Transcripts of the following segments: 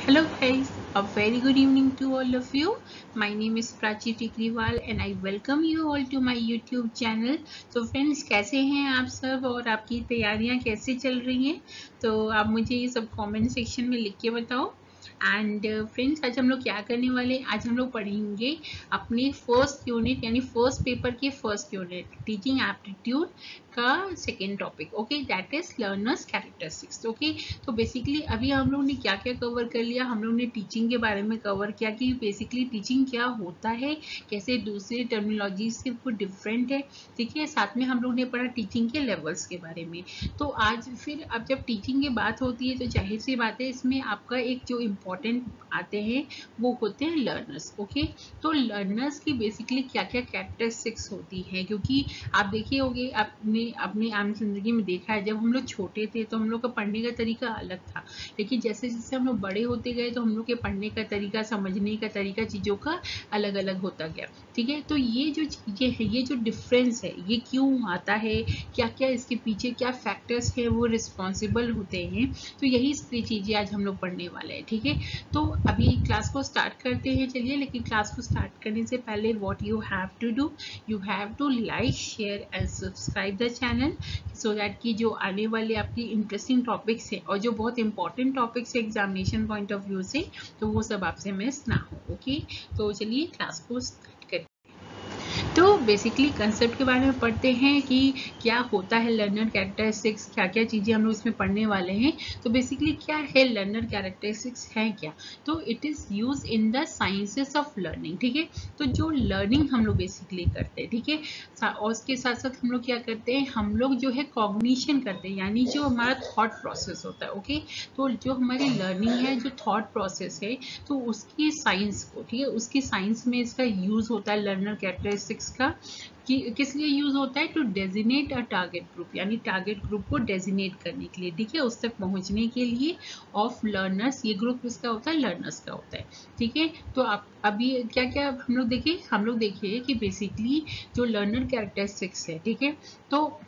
Hello guys, a very good evening to all of you. My name is Prachi Tikriwal and I welcome you all to my YouTube channel. तो friends कैसे हैं आप सब और आपकी तैयारियां कैसे चल रही हैं? तो आप मुझे ये सब कमेंट सेक्शन में लिख के बताओ। एंड फ्रेंड्स आज हम लोग क्या करने वाले, आज हम लोग पढ़ेंगे अपने फर्स्ट यूनिट यानी फर्स्ट पेपर के फर्स्ट यूनिट टीचिंग एप्टीट्यूड का second topic. Okay, that is learners characteristics. Okay, तो बेसिकली अभी हम लोग ने क्या क्या कवर कर लिया, हम लोग ने टीचिंग के बारे में कवर किया कि बेसिकली टीचिंग क्या होता है, कैसे दूसरी टर्मिनोलॉजी से वो डिफरेंट है। ठीक है, साथ में हम लोग ने पढ़ा टीचिंग के लेवल्स के बारे में। तो आज फिर अब जब टीचिंग की बात होती है तो जाहिर सी बात है इसमें आपका एक जो इम्पोर्टेंट आते हैं वो होते हैं लर्नर्स। ओके, तो लर्नर्स की बेसिकली क्या क्या कैरेक्टरिस्टिक्स होती हैं, क्योंकि आप देखिए होंगे आपने अपनी आम जिंदगी में देखा है, जब हम लोग छोटे थे तो हम लोग का पढ़ने का तरीका अलग था, लेकिन जैसे जैसे हम लोग बड़े होते गए तो हम लोग के पढ़ने का तरीका, समझने का तरीका चीज़ों का अलग अलग होता गया। ठीक है, तो ये जो चीज़ें हैं, ये जो डिफरेंस है, ये क्यों आता है, क्या क्या इसके पीछे क्या फैक्टर्स हैं वो रिस्पॉन्सिबल होते हैं, तो यही सारी चीज़ें आज हम लोग पढ़ने वाले हैं। ठीक है, तो अभी क्लास को स्टार्ट करते हैं। चलिए, लेकिन क्लास को स्टार्ट करने से पहले what you have to do, you have to like, share and subscribe the channel so that कि जो आने वाले आपकी इंटरेस्टिंग टॉपिक्स है और जो बहुत इंपॉर्टेंट टॉपिक्स है एग्जामिनेशन पॉइंट ऑफ व्यू से, तो वो सब आपसे मिस ना हो। ओके, तो चलिए क्लास को स्टार्ट करते हैं। तो बेसिकली कंसेप्ट के बारे में पढ़ते हैं कि क्या होता है लर्नर कैरेक्टरिस्टिक्स, क्या क्या चीज़ें हम लोग इसमें पढ़ने वाले हैं। तो बेसिकली क्या है लर्नर कैरेक्टरिस्टिक्स है क्या, तो it is use in the sciences of learning. ठीक है, तो जो लर्निंग हम लोग बेसिकली करते हैं, ठीक है, और उसके साथ साथ हम लोग क्या करते हैं, हम लोग जो है कॉग्निशन करते हैं, यानी जो हमारा थॉट प्रोसेस होता है। ओके, तो जो हमारी लर्निंग है, जो थॉट प्रोसेस है, तो उसकी साइंस को, ठीक है, उसकी साइंस में इसका यूज होता है लर्नर कैरेक्टरिस्टिक्स का। कि किस लिए यूज होता है, to designate a target group, यानी टारगेट ग्रुप को डेजिनेट करने के लिए, ठीक है, उस तक पहुंचने के लिए ऑफ लर्नर्स। ये ग्रुप किसका होता है, लर्नर्स का होता है। ठीक है, तो आप अभी क्या क्या हम लोग देखिए कि बेसिकली जो लर्नर कैरेक्टरिस्टिक्स है, ठीक है, तो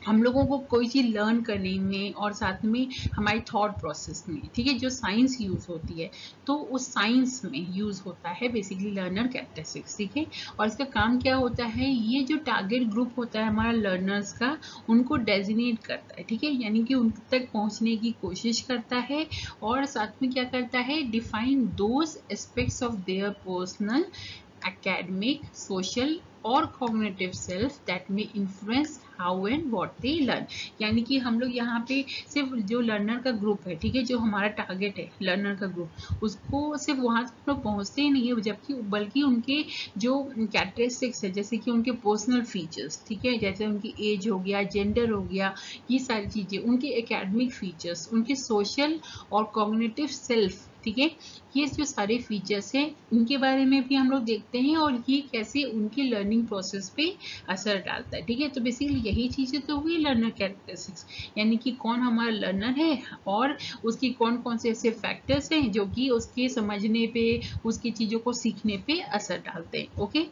हम लोगों को कोई चीज़ लर्न करने में और साथ में हमारी थॉट प्रोसेस में, ठीक है, जो साइंस यूज़ होती है, तो उस साइंस में यूज़ होता है बेसिकली लर्नर कैरेक्टरिस्टिक्स। ठीक है, और इसका काम क्या होता है, ये जो टारगेट ग्रुप होता है हमारा लर्नर्स का, उनको डेजिनेट करता है। ठीक है, यानी कि उन तक पहुंचने की कोशिश करता है, और साथ में क्या करता है, define those aspects of their personal, academic, social और cognitive self that may influence how and what they learn। यानी कि हम लोग यहाँ पे सिर्फ जो लर्नर का ग्रुप है, ठीक है, जो हमारा टारगेट है लर्नर का ग्रुप, उसको सिर्फ वहाँ तक लोग पहुँचते ही नहीं है, जबकि बल्कि उनके जो कैरेक्टरिस्टिक्स है, जैसे कि उनके पर्सनल फीचर्स, ठीक है, जैसे उनकी एज हो गया, जेंडर हो गया, ये सारी चीज़ें, उनके एकेडमिक फीचर्स, उनके सोशल और कॉग्निटिव सेल्फ, ठीक है, ये जो सारे फीचर्स हैं उनके बारे में भी हम लोग देखते हैं, और ये कैसे उनकी लर्निंग प्रोसेस पे असर डालता है। ठीक है, तो बेसिकली यही चीज़ें तो हुई लर्नर कैरेक्टरिस्टिक्स, यानी कि कौन हमारा लर्नर है और उसकी कौन कौन से ऐसे फैक्टर्स हैं जो कि उसके समझने पे, उसकी चीज़ों को सीखने पे असर डालते हैं। ओके,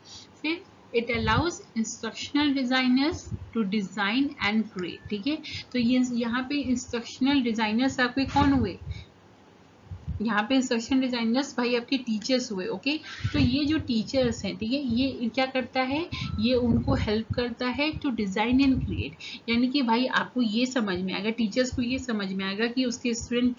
फिर it allows instructional designers to design and create. ठीक है, तो ये यहाँ पे इंस्ट्रक्शनल डिजाइनर्स आपके कौन हुए, यहाँ पे इंस्ट्रक्शन डिजाइनर्स भाई आपके टीचर्स हुए। ओके, तो ये जो टीचर्स हैं, ठीक है, ये क्या करता है, ये उनको हेल्प करता है टू डिजाइन एंड क्रिएट, यानी कि भाई आपको ये समझ में आएगा, टीचर्स को ये समझ में आएगा कि उसके स्टूडेंट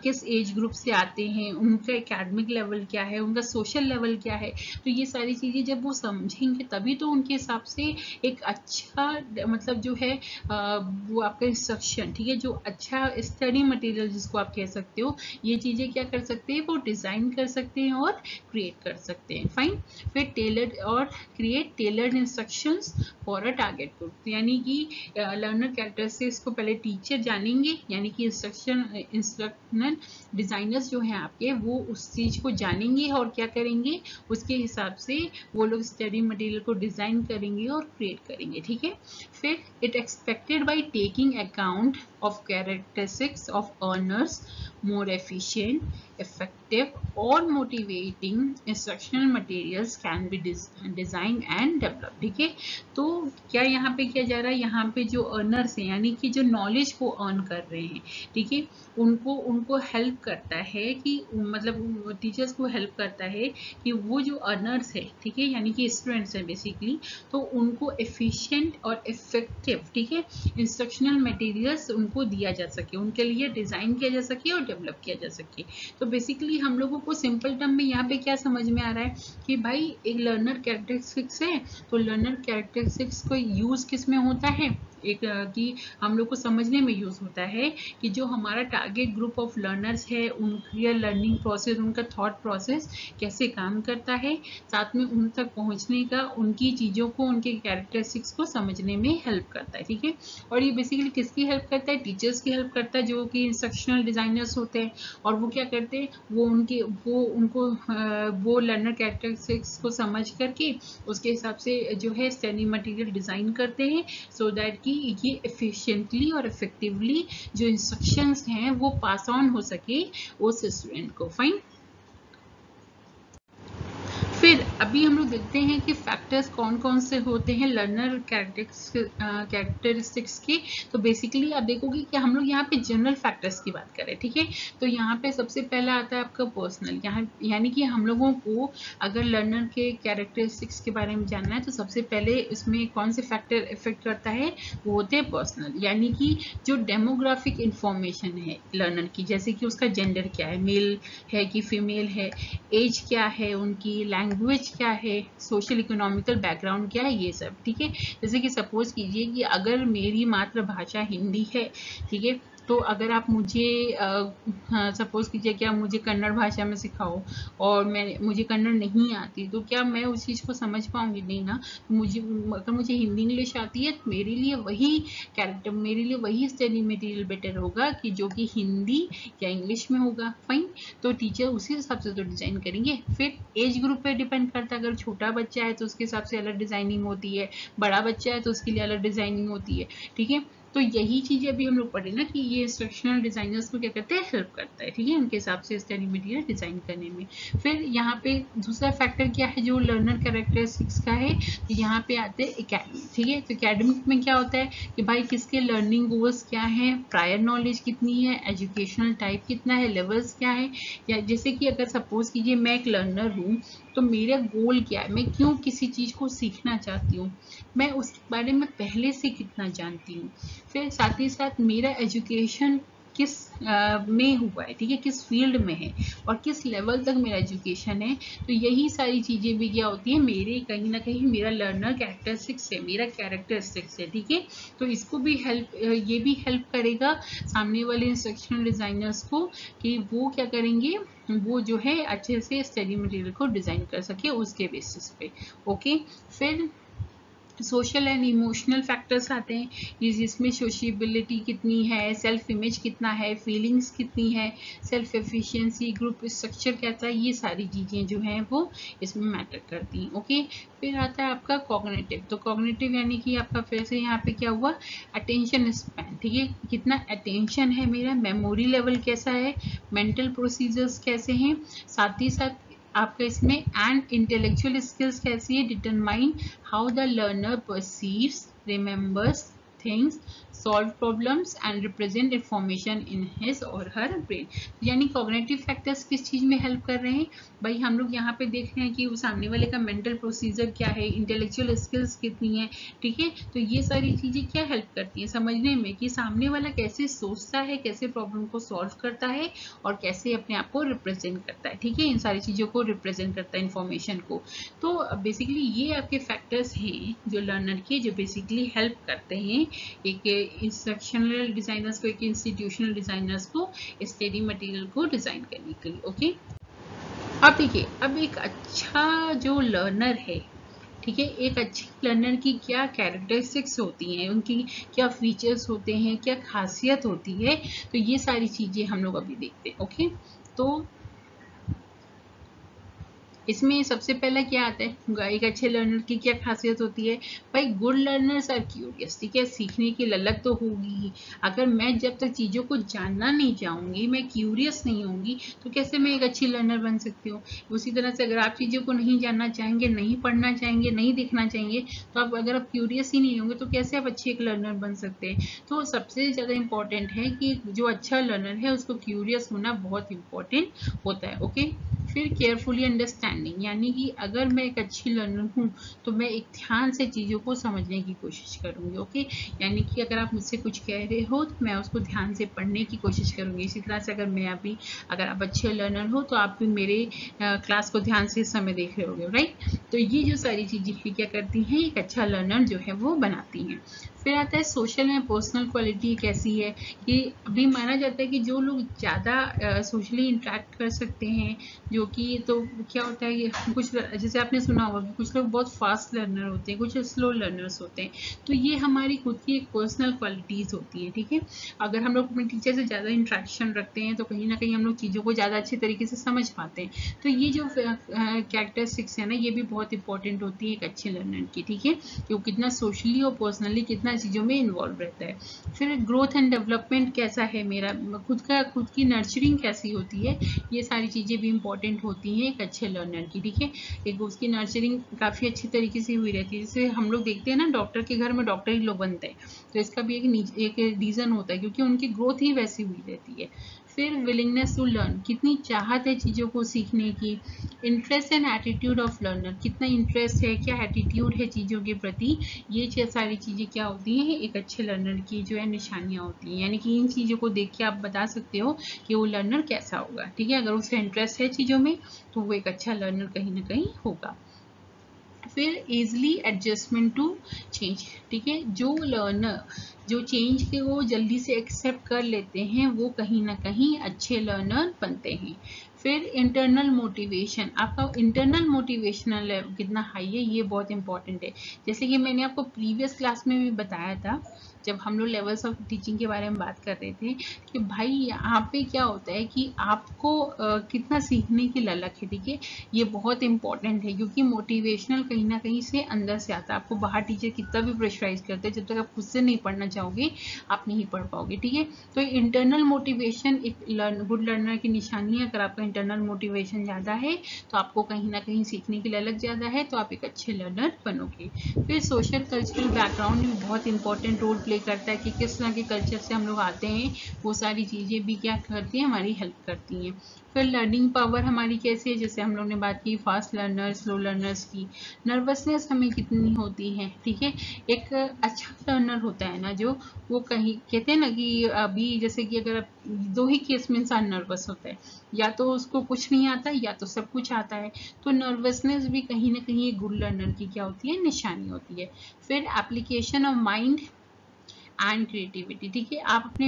किस एज ग्रुप से आते हैं, उनका एकेडमिक लेवल क्या है, उनका सोशल लेवल क्या है। तो ये सारी चीज़ें जब वो समझेंगे तभी तो उनके हिसाब से एक अच्छा मतलब जो है वो आपका इंस्ट्रक्शन, ठीक है, जो अच्छा स्टडी मटेरियल जिसको आप कह सकते हो, ये चीज़ें क्या कर सकते हैं, वो डिज़ाइन कर सकते हैं और क्रिएट कर सकते हैं। फाइन, फिर टेलर्ड और create tailored instructions for a target group, यानी कि लर्नर कैरेक्टरिस्टिक्स को पहले टीचर जानेंगे, यानी कि इंस्ट्रक्शनल डिज़ाइनर्स जो हैं आपके, वो उस चीज़ को जानेंगे और क्या करेंगे, उसके हिसाब से वो लोग स्टडी मटेरियल को डिज़ाइन करेंगे और क्रिएट करेंगे। ठीक है, फिर it expected by taking account of characteristics of earners more efficient, effective और motivating instructional materials can be designed and developed. ठीक है, तो क्या यहाँ पे किया जा रहा है, यहाँ पे जो अर्नर्स हैं यानी कि जो नॉलेज को अर्न कर रहे हैं, ठीक है, उनको हेल्प करता है कि मतलब टीचर्स को हेल्प करता है कि वो जो अर्नर्स है, ठीक है, यानी कि स्टूडेंट्स हैं बेसिकली, तो उनको एफिशिएंट और इफेक्टिव, ठीक है, इंस्ट्रक्शनल मटेरियल्स उनको दिया जा सके, उनके लिए डिज़ाइन किया जा सके और डेवलप किया जा सके। तो बेसिकली हम लोगों को सिंपल टर्म में यहाँ पे क्या समझ में आ रहा है कि भाई एक लर्नर कैरेक्टरिस्टिक्स है, तो लर्नर कैरेक्टरिस्टिक्स को यूज़ किस में होता है, एक कि हम लोग को समझने में यूज़ होता है कि जो हमारा टारगेट ग्रुप ऑफ लर्नर्स है उनका लर्निंग प्रोसेस, उनका थॉट प्रोसेस कैसे काम करता है, साथ में उन तक पहुंचने का, उनकी चीज़ों को, उनके कैरेक्टरिस्टिक्स को समझने में हेल्प करता है। ठीक है, और ये बेसिकली किसकी हेल्प करता है, टीचर्स की हेल्प करता है जो कि इंस्ट्रक्शनल डिज़ाइनर्स होते हैं। और वो क्या करते हैं, वो लर्नर कैरेक्टरिस्टिक्स को समझ करके उसके हिसाब से जो है स्टडी मटेरियल डिज़ाइन करते हैं, सो दैट कि ये एफिशिएंटली और इफेक्टिवली जो इंस्ट्रक्शंस हैं वो पास ऑन हो सके उस स्टूडेंट को। फाइन, फिर अभी हम लोग देखते हैं कि फैक्टर्स कौन कौन से होते हैं लर्नर कैरेक्टरिस्टिक्स के। तो बेसिकली आप देखोगे कि हम लोग यहाँ पे जनरल फैक्टर्स की बात करें, ठीक है, तो यहाँ पे सबसे पहला आता है आपका पर्सनल, यानी कि हम लोगों को अगर लर्नर के कैरेक्टरिस्टिक्स के बारे में जानना है तो सबसे पहले इसमें कौन से फैक्टर इफेक्ट करता है, वो होते हैं पर्सनल, यानी कि जो डेमोग्राफिक इंफॉर्मेशन है लर्नर की, जैसे कि उसका जेंडर क्या है, मेल है कि फीमेल है, एज क्या है उनकी, लैंग्वेज क्या है, सोशल इकोनॉमिकल बैकग्राउंड क्या है, ये सब। ठीक है, जैसे कि सपोज कीजिए कि अगर मेरी मातृभाषा हिंदी है, ठीक है, तो अगर आप मुझे सपोज कीजिए कि आप मुझे कन्नड़ भाषा में सिखाओ और मुझे कन्नड़ नहीं आती, तो क्या मैं उस चीज़ को समझ पाऊंगी, नहीं ना। अगर मुझे हिंदी इंग्लिश आती है तो मेरे लिए वही स्टडी मटेरियल बेटर होगा कि जो कि हिंदी या इंग्लिश में होगा। फाइन, तो टीचर उसी हिसाब से तो डिज़ाइन करेंगे। फिर एज ग्रुप पे डिपेंड करता है, अगर छोटा बच्चा है तो उसके हिसाब से अलग डिज़ाइनिंग होती है, बड़ा बच्चा है तो उसके लिए अलग डिज़ाइनिंग होती है। ठीक है, तो यही चीज़ें अभी हम लोग पढ़े ना कि ये इंस्ट्रक्शनल डिज़ाइनर्स को क्या करते हैं, हेल्प करता है, ठीक है, उनके हिसाब से स्टडी मटेरियल डिज़ाइन करने में। फिर यहाँ पे दूसरा फैक्टर क्या है जो लर्नर कैरेक्टरिस्टिक्स का है, तो यहाँ पे आते हैं एकेडमिक। ठीक है, तो एकेडमिक में क्या होता है कि भाई किसके लर्निंग गोल्स क्या है, प्रायर नॉलेज कितनी है, एजुकेशनल टाइप कितना है, लेवल्स क्या है, या जैसे कि अगर सपोज कीजिए मैं एक लर्नर हूँ तो मेरा गोल क्या है, मैं क्यों किसी चीज़ को सीखना चाहती हूँ, मैं उसके बारे में पहले से कितना जानती हूँ। फिर साथ ही साथ मेरा एजुकेशन किस में हुआ है, ठीक है, किस फील्ड में है और किस लेवल तक मेरा एजुकेशन है। तो यही सारी चीज़ें भी क्या होती हैं, मेरे कहीं ना कहीं मेरा लर्नर कैरेक्टरिस्टिक्स है, मेरा कैरेक्टरिस्टिक्स है। ठीक है, तो इसको भी ये भी हेल्प करेगा सामने वाले इंस्ट्रक्शनल डिज़ाइनर्स को कि वो क्या करेंगे, वो जो है अच्छे से स्टडी मटेरियल को डिज़ाइन कर सके उसके बेसिस पे। ओके, फिर सोशल एंड इमोशनल फैक्टर्स आते हैं, जिसमें सोशियबिलिटी कितनी है, सेल्फ इमेज कितना है, फीलिंग्स कितनी है, सेल्फ एफिशिएंसी, ग्रुप स्ट्रक्चर कैसा है, ये सारी चीज़ें जो हैं वो इसमें मैटर करती हैं। ओके, फिर आता है आपका कॉग्निटिव। तो कॉग्निटिव यानी कि आपका फिर से यहाँ पे क्या हुआ, अटेंशन स्पैन, ठीक है, कितना अटेंशन है मेरा, मेमोरी लेवल कैसा है, मेंटल प्रोसीजर्स कैसे हैं, साथ ही साथ आपका इसमें एंड इंटेलेक्चुअल स्किल्स कैसी है, determine how the learner perceives, remembers things, solve problems and represent information in his और हर ब्रेन। यानी कॉग्निटिव फैक्टर्स किस चीज़ में हेल्प कर रहे हैं, भाई हम लोग यहाँ पे देख रहे हैं कि वो सामने वाले का मेंटल प्रोसीजर क्या है, इंटेलेक्चुअल स्किल्स कितनी है। ठीक है, तो ये सारी चीज़ें क्या हेल्प करती हैं समझने में कि सामने वाला कैसे सोचता है, कैसे प्रॉब्लम को सॉल्व करता है और कैसे अपने आप को रिप्रेजेंट करता है। ठीक है, इन सारी चीज़ों को रिप्रेजेंट करता है इन्फॉर्मेशन को। तो बेसिकली ये आपके फैक्टर्स हैं जो लर्नर के, जो बेसिकली हेल्प करते हैं एक इंस्ट्रक्शनल डिज़ाइनर्स को, एक इंस्टीट्यूशनल डिज़ाइनर्स को स्टडी मटेरियल को डिज़ाइन करने के लिए। ओके, अब देखिए, अब एक अच्छा जो लर्नर है, ठीक है, एक अच्छी लर्नर की क्या कैरेक्टरिस्टिक्स होती हैं, उनकी क्या फीचर्स होते हैं, क्या खासियत होती है, तो ये सारी चीज़ें हम लोग अभी देखते हैं। ओके, तो इसमें सबसे पहला क्या आता है, एक अच्छे लर्नर की क्या खासियत होती है भाई, गुड लर्नर्स आर क्यूरियस। ठीक है, सीखने की ललक तो होगी ही। अगर मैं जब तक चीज़ों को जानना नहीं चाहूँगी, मैं क्यूरियस नहीं होंगी, तो कैसे मैं एक अच्छी लर्नर बन सकती हूँ। उसी तरह से अगर आप चीज़ों को नहीं जानना चाहेंगे, नहीं पढ़ना चाहेंगे, नहीं देखना चाहेंगे, तो आप अगर आप क्यूरियस ही नहीं होंगे तो कैसे आप अच्छी एक लर्नर बन सकते हैं। तो सबसे ज़्यादा इम्पॉर्टेंट है कि जो अच्छा लर्नर है उसको क्यूरियस होना बहुत इम्पॉर्टेंट होता है। ओके, फिर केयरफुली अंडरस्टैंडिंग, यानी कि अगर मैं एक अच्छी लर्नर हूँ तो मैं एक ध्यान से चीज़ों को समझने की कोशिश करूँगी। ओके, यानी कि अगर आप मुझसे कुछ कह रहे हो तो मैं उसको ध्यान से पढ़ने की कोशिश करूँगी। इसी तरह से अगर आप अच्छे लर्नर हो तो आप भी मेरे क्लास को ध्यान से इस समय देख रहे होगे, राइट। तो ये जो सारी चीज़ें क्या करती हैं, एक अच्छा लर्नर जो है वो बनाती हैं। फिर आता है सोशल एंड पर्सनल क्वालिटी कैसी है, कि अभी माना जाता है कि जो लोग ज़्यादा सोशली इंटरेक्ट कर सकते हैं, जो कि तो क्या होता है, कुछ जैसे आपने सुना होगा कि कुछ लोग बहुत फास्ट लर्नर होते हैं, कुछ स्लो लर्नर्स होते हैं। तो ये हमारी खुद की एक पर्सनल क्वालिटीज़ होती है। ठीक है, अगर हम लोग अपने टीचर से ज़्यादा इंट्रैक्शन रखते हैं तो कहीं ना कहीं हम लोग चीज़ों को ज़्यादा अच्छे तरीके से समझ पाते हैं। तो ये जो कैरेक्टरिस्टिक्स है ना, ये भी बहुत इंपॉर्टेंट होती है एक अच्छे लर्नर की। ठीक है, कि वो कितना सोशली और पर्सनली कितना चीज़ों में इन्वॉल्व रहता है। फिर ग्रोथ एंड डेवलपमेंट कैसा है मेरा, खुद की नर्चरिंग कैसी होती है, ये सारी चीज़ें भी इंपॉर्टेंट होती हैं एक अच्छे लर्नर की। ठीक है, एक उसकी नर्चरिंग काफ़ी अच्छी तरीके से हुई रहती है। जैसे हम लोग देखते हैं ना, डॉक्टर के घर में डॉक्टर ही लोग बनते हैं, तो इसका भी एक रीज़न होता है, क्योंकि उनकी ग्रोथ ही वैसी हुई रहती है। फिर विलिंगनेस टू लर्न, कितनी चाहत है चीज़ों को सीखने की। Interest and attitude of learner, कितना इंटरेस्ट है, क्या एटीट्यूड है चीज़ों के प्रति। ये सारी चीज़ें क्या होती हैं, एक अच्छे लर्नर की जो है निशानियाँ होती हैं। यानी कि इन चीज़ों को देख के आप बता सकते हो कि वो लर्नर कैसा होगा। ठीक है, अगर उसका इंटरेस्ट है चीज़ों में तो वो एक अच्छा लर्नर कहीं ना कहीं होगा। फिर ईजली एडजस्टमेंट टू चेंज। ठीक है, जो लर्नर जो चेंज के वो जल्दी से एक्सेप्ट कर लेते हैं, वो कहीं ना कहीं अच्छे लर्नर बनते हैं। फिर इंटरनल मोटिवेशन, आपका इंटरनल मोटिवेशनल कितना हाई है, ये बहुत इंपॉर्टेंट है। जैसे कि मैंने आपको प्रीवियस क्लास में भी बताया था, जब हम लोग लेवल्स ऑफ टीचिंग के बारे में बात कर रहे थे, कि भाई यहाँ पे क्या होता है कि आपको कितना सीखने की ललक है। ठीक है, ये बहुत इंपॉर्टेंट है, क्योंकि मोटिवेशनल कहीं ना कहीं से अंदर से आता है। आपको बाहर टीचर कितना भी प्रेशराइज करते हैं, जब तक आप खुद से नहीं पढ़ना चाहोगे आप नहीं पढ़ पाओगे। ठीक है, तो इंटरनल मोटिवेशन एक गुड लर्नर की निशानी है। अगर आपका इंटरनल मोटिवेशन ज़्यादा है तो आपको कहीं ना कहीं सीखने की ललक ज़्यादा है, तो आप एक अच्छे लर्नर बनोगे। फिर सोशल कल्चरल बैकग्राउंड भी बहुत इंपॉर्टेंट रोल प्ले करता है, कि किस तरह के कल्चर से हम लोग आते हैं, वो सारी चीज़ें भी क्या करती हैं, हमारी हेल्प करती हैं। फिर लर्निंग पावर हमारी कैसी है, जैसे हम लोग ने बात की फास्ट लर्नर्स, स्लो लर्नर्स की। नर्वसनेस हमें कितनी होती है। ठीक है, एक अच्छा लर्नर होता है ना जो, वो कहीं कहते हैं ना कि अभी जैसे कि अगर दो ही केस में इंसान नर्वस होता है, या तो उसको कुछ नहीं आता या तो सब कुछ आता है। तो नर्वसनेस भी कहीं ना कहीं एक गुड लर्नर की क्या होती है, निशानी होती है। फिर application of mind and creativity. ठीक है, आप अपने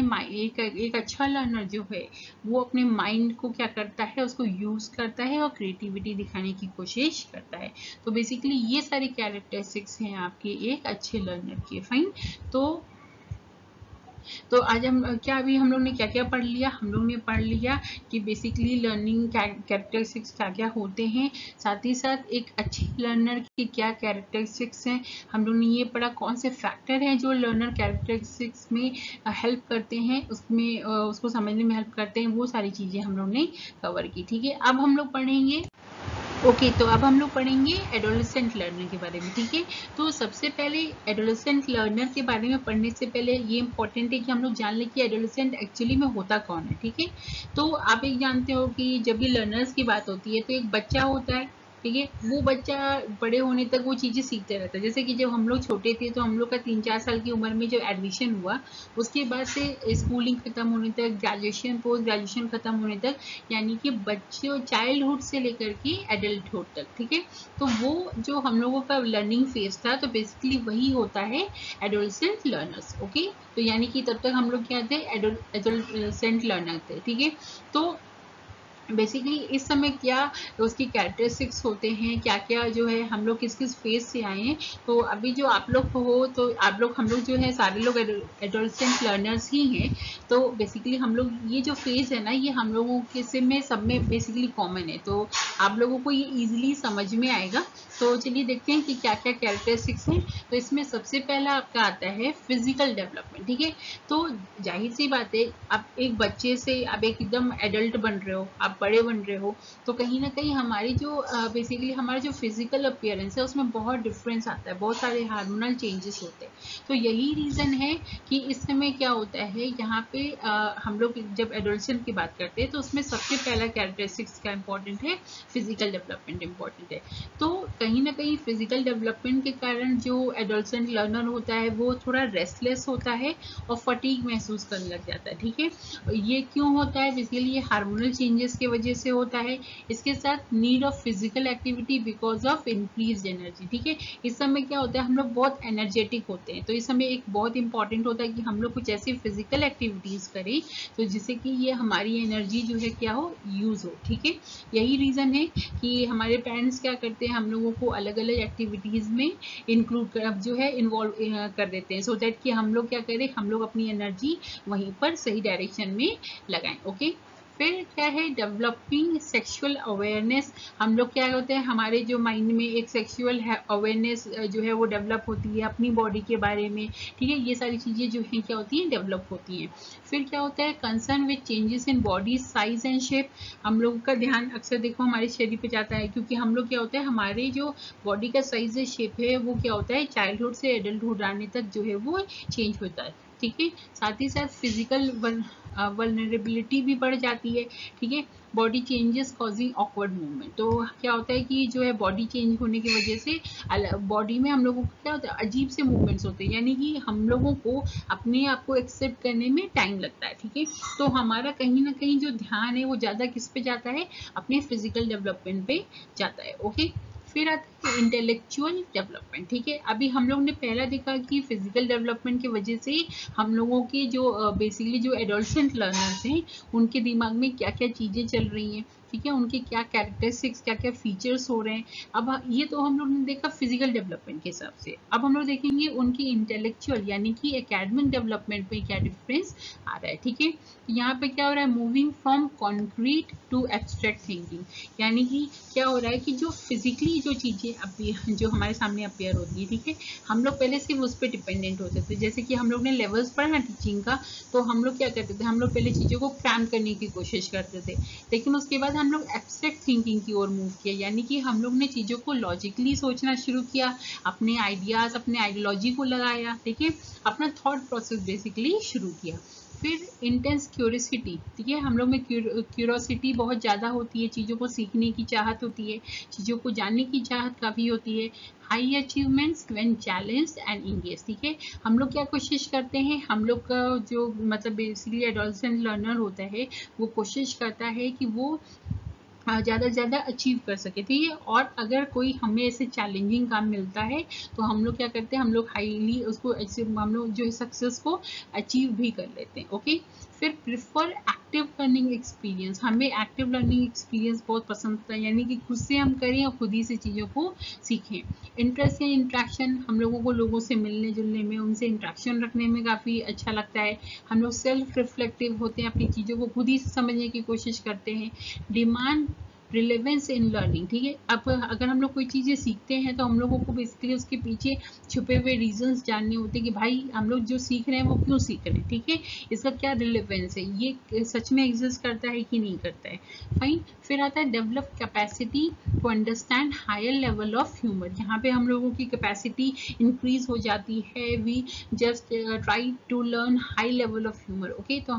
एक अच्छा लर्नर जो है वो अपने माइंड को क्या करता है, उसको यूज करता है और क्रिएटिविटी दिखाने की कोशिश करता है। तो बेसिकली ये सारी कैरेक्टरिस्टिक्स हैं आपके एक अच्छे लर्नर के। फाइन, तो आज हम क्या, अभी हम लोग ने क्या क्या पढ़ लिया, हम लोग ने पढ़ लिया कि बेसिकली लर्निंग कैरेक्टरिस्टिक्स क्या क्या होते हैं, साथ ही साथ एक अच्छे लर्नर की क्या कैरेक्टरिस्टिक्स हैं। हम लोग ने ये पढ़ा कौन से फैक्टर हैं जो लर्नर कैरेक्टरिस्टिक्स में हेल्प करते हैं, उसमें उसको समझने में हेल्प करते हैं, वो सारी चीज़ें हम लोग ने कवर की। ठीक है, अब हम लोग पढ़ेंगे तो अब हम लोग पढ़ेंगे एडोलेसेंट लर्नर के बारे में। ठीक है, तो सबसे पहले एडोलेसेंट लर्नर के बारे में पढ़ने से पहले ये इंपॉर्टेंट है कि हम लोग जान लें कि एडोलेसेंट एक्चुअली में होता कौन है। ठीक है, तो आप एक जानते हो कि जब भी लर्नर्स की बात होती है तो एक बच्चा होता है। ठीक है, वो बच्चा बड़े होने तक वो चीज़ें सीखते रहता है। जैसे कि जब हम लोग छोटे थे तो हम लोग का 3-4 साल की उम्र में जब एडमिशन हुआ, उसके बाद से स्कूलिंग खत्म होने तक, ग्रेजुएशन पोस्ट ग्रेजुएशन खत्म होने तक, यानी कि बच्चों चाइल्डहुड से लेकर के एडल्टहुड तक। ठीक है, तो वो जो हम लोगों का लर्निंग फेज था, तो बेसिकली वही होता है एडोलेसेंट लर्नर्स। ओके, तो यानी कि तब तक हम लोग क्या थे, एडोलेसेंट लर्नर थे। ठीक है, तो बेसिकली इस समय क्या उसकी कैरेक्टरिस्टिक्स होते हैं, क्या क्या जो है हम लोग किस किस फेज से आए हैं। तो अभी जो आप लोग हो, तो आप लोग हम लोग जो है सारे लोग एडोलसेंट लर्नर्स ही हैं। तो बेसिकली हम लोग ये जो फेज है ना, ये हम लोगों के सब में बेसिकली कॉमन है, तो आप लोगों को ये ईजिली समझ में आएगा। तो चलिए देखते हैं कि क्या क्या कैरेक्टरिस्टिक्स हैं। तो इसमें सबसे पहला आपका आता है फिजिकल डेवलपमेंट। ठीक है, तो जाहिर सी बात है, आप एक बच्चे से आप एक एकदम एडल्ट बन रहे हो, आप बड़े बन रहे हो, तो कहीं ना कहीं हमारी जो बेसिकली हमारा जो फिजिकल अपीयरेंस है उसमें बहुत डिफरेंस आता है, बहुत सारे हार्मोनल चेंजेस होते हैं। तो यही रीज़न है कि इस समय क्या होता है यहाँ पे हम लोग जब एडोलसेंट की बात करते हैं तो उसमें सबसे पहला कैरेक्टरिस्टिक्स क्या इंपॉर्टेंट है, फिजिकल डेवलपमेंट इंपॉर्टेंट है। तो कहीं ना कहीं फिजिकल डेवलपमेंट के कारण जो एडोलसेंट लर्नर होता है वो थोड़ा रेस्टलेस होता है और फटीग महसूस करने लग जाता है। ठीक है, ये क्यों होता है, बेसिकली ये हार्मोनल चेंजेस की वजह से होता है। इसके साथ need of physical activity because of increase energy. ठीक है, इस समय क्या होता है हम लोग बहुत एनर्जेटिक होते हैं, तो इस समय एक बहुत इंपॉर्टेंट होता है कि हम लोग कुछ ऐसी फिजिकल एक्टिविटीज करें तो जिससे कि ये हमारी एनर्जी जो है क्या हो, यूज हो। ठीक है, यही रीजन है कि हमारे पेरेंट्स क्या करते हैं, हम लोगों को अलग अलग एक्टिविटीज में इंक्लूड कर जो है इन्वॉल्व कर देते हैं, सो दैट कि हम लोग क्या करें, हम लोग अपनी एनर्जी वहीं पर सही डायरेक्शन में लगाएं। ओके, फिर क्या है, डेवलपिंग सेक्सुअल अवेयरनेस। हम लोग क्या होते हैं, हमारे जो माइंड में एक सेक्सुअल अवेयरनेस जो है वो डेवलप होती है अपनी बॉडी के बारे में। ठीक है, ये सारी चीज़ें जो हैं क्या होती हैं, डेवलप होती हैं। फिर क्या होता है, concern with changes in body size and shape. हम लोगों का ध्यान अक्सर देखो हमारे शरीर पे जाता है, क्योंकि हम लोग क्या होता है, हमारे जो बॉडी का साइज है, शेप है, वो क्या होता है, चाइल्डहुड से एडल्टहुड आने तक जो है वो चेंज होता है। ठीक है, साथ ही साथ फिजिकल वल्नरेबिलिटी भी बढ़ जाती है। ठीक है, body changes causing awkward movement. तो क्या होता है कि जो है बॉडी चेंज होने की वजह से बॉडी में हम लोगों को क्या होता है, अजीब से मूवमेंट्स होते हैं, यानी कि हम लोगों को अपने आप को एक्सेप्ट करने में टाइम लगता है। ठीक है, तो हमारा कहीं ना कहीं जो ध्यान है वो ज़्यादा किस पे जाता है, अपने फिजिकल डेवलपमेंट पे जाता है। ओके, फिर आता है इंटेलेक्चुअल डेवलपमेंट। ठीक है, अभी हम लोग ने पहला देखा कि फिजिकल डेवलपमेंट की वजह से हम लोगों की जो बेसिकली जो एडोलसेंट लर्नर्स हैं उनके दिमाग में क्या क्या चीज़ें चल रही हैं। ठीक है, उनके क्या कैरेक्टरिस्टिक्स, क्या क्या फीचर्स हो रहे हैं। अब ये तो हम लोग ने देखा फिजिकल डेवलपमेंट के हिसाब से। अब हम लोग देखेंगे उनकी इंटेलेक्चुअल यानी कि एकेडमिक डेवलपमेंट में क्या डिफरेंस आ रहा है। ठीक है, यहाँ पे क्या हो रहा है, moving from concrete to abstract thinking. यानी कि क्या हो रहा है कि जो फिजिकली जो चीज़ें जो हमारे सामने अपेयर होती है, ठीक है, हम लोग पहले सिर्फ उस पर डिपेंडेंट होते थे। जैसे कि हम लोग ने लेवल्स पढ़ा ना टीचिंग का, तो हम लोग क्या करते थे, हम लोग पहले चीज़ों को क्रैम करने की कोशिश करते थे, लेकिन उसके बाद हम लोग एब्स्ट्रैक्ट थिंकिंग की ओर मूव किया, यानी कि हम लोग ने चीज़ों को लॉजिकली सोचना शुरू किया, अपने आइडियाज़, अपने आइडियोलॉजी को लगाया। ठीक है, अपना थॉट प्रोसेस बेसिकली शुरू किया। फिर इंटेंस क्यूरियोसिटी। ठीक है, हम लोग में क्यूरियोसिटी बहुत ज़्यादा होती है, चीज़ों को सीखने की चाहत होती है, चीज़ों को जानने की चाहत काफ़ी होती है। High achievements when challenged and engage. ठीक है, हम लोग क्या कोशिश करते हैं, हम लोग का जो मतलब बेसिकली एडोलसेंट लर्नर होता है वो कोशिश करता है कि वो ज़्यादा से ज़्यादा अचीव कर सके। ठीक है, और अगर कोई हमें ऐसे चैलेंजिंग काम मिलता है तो हम लोग क्या करते हैं, हम लोग हाईली उसको हम लोग जो है सक्सेस को अचीव भी कर लेते हैं। ओके, फिर प्रिफर एक्टिव लर्निंग एक्सपीरियंस। हमें एक्टिव लर्निंग एक्सपीरियंस बहुत पसंद होता है, यानी कि खुद से हम करें और खुद ही से चीज़ों को सीखें। इंटरेस्ट या इंट्रैक्शन, हम लोगों को लोगों से मिलने जुलने में, उनसे इंट्रैक्शन रखने में काफ़ी अच्छा लगता है। हम लोग सेल्फ रिफ्लेक्टिव होते हैं, अपनी चीज़ों को खुद ही समझने की कोशिश करते हैं। Demand relevance in learning. ठीक है, अब अगर हम लोग कोई चीज़ें सीखते हैं तो हम लोगों को बेसिकली उसके पीछे छुपे हुए रीजंस जानने होते हैं कि भाई हम लोग जो सीख रहे हैं वो क्यों सीख रहे हैं। ठीक है, इसका क्या रिलेवेंस है, ये सच में एग्जिस्ट करता है कि नहीं करता है। फाइन, फिर आता है develop capacity to understand higher level of humour. यहाँ पे हम लोगों की कैपेसिटी इंक्रीज हो जाती है। We just try to learn high level of humour. Okay, तो